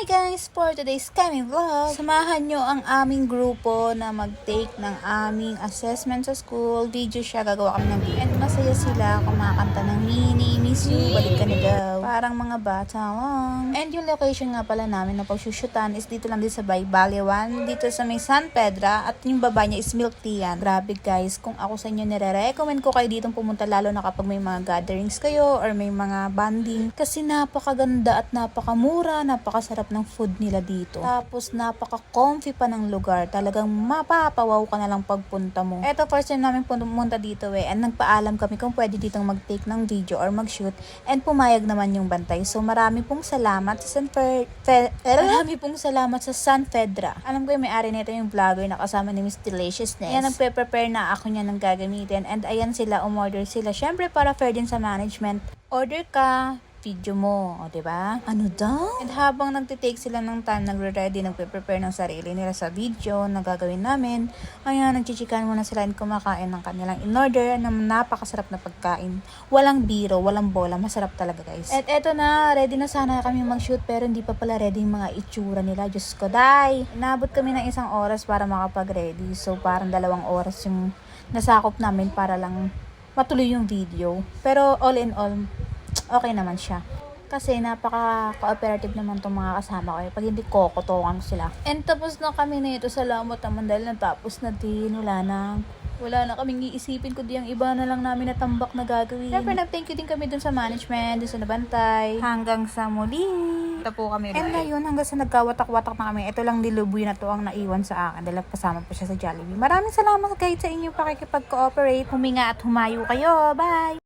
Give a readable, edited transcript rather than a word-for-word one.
Hi guys! For today's Kami Vlog, samahan nyo ang aming grupo na mag-take ng aming assessment sa school. Video siya, gagawa kami ng video. And masaya sila kumakanta ng Mini, Miss You, Balik Ka Na Daw. Parang mga bata lang. And yung location nga pala namin na pagsyushutan is dito lang din sa Baliwan, dito sa may San Pedra, at yung baba niya is Milk Tian. Grabe guys, kung ako sa inyo nire-recommend ko kayo dito pumunta, lalo na kapag may mga gatherings kayo or may mga banding. Kasi napakaganda at napakamura, napakasarap ng food nila dito. Tapos napaka-comfy pa ng lugar. Talagang mapapawaw ka na lang pagpunta mo. Eto, first time namin pumunta dito and nagpaalam kami kung pwede ditong mag-take ng video or mag-shoot, and pumayag naman yung bantay. So marami pong salamat sa San Fedra. Alam ko yung may-ari nito yung vlogger na kasama ni Miss Deliciousness. Ayan, nagpe-prepare na ako niya ng gagamitin, and ayan sila, umorder sila. Syempre para fair din sa management. Order ka, video mo, o diba? Ano daw? And habang nagtitake sila ng time, nagre-ready, nagpe-prepare ng sarili nila sa video na gagawin namin, ayan, nagchichikan muna sila and kumakain ng kanilang in-order na napakasarap na pagkain. Walang biro, walang bola, masarap talaga guys. At eto na, ready na sana kami mag-shoot, pero hindi pa pala ready yung mga itsura nila. Diyos ko, day! Inabot kami ng 1 oras para makapag-ready. So parang 2 oras yung nasakop namin para lang matuloy yung video. Pero all in all, okay naman siya. Kasi napaka-cooperative naman itong mga kasama ko. Pag hindi kokotongan sila. And tapos na kami na ito. Salamat naman dahil natapos na din. Wala na kaming iisipin, kundi ang iba na lang namin natambak na gagawin. Siyempre, nag-thank you din kami dun sa management, dun sa nabantay. Hanggang sa muli. Ito po kami. And ngayon, hanggang sa nagkawatak-watak na kami, ito lang dilubuy na to ang naiwan sa akin. Dahil kasama pa siya sa Jollibee. Maraming salamat guys sa inyong pakikipag-cooperate. Huminga at humayo kayo. Bye!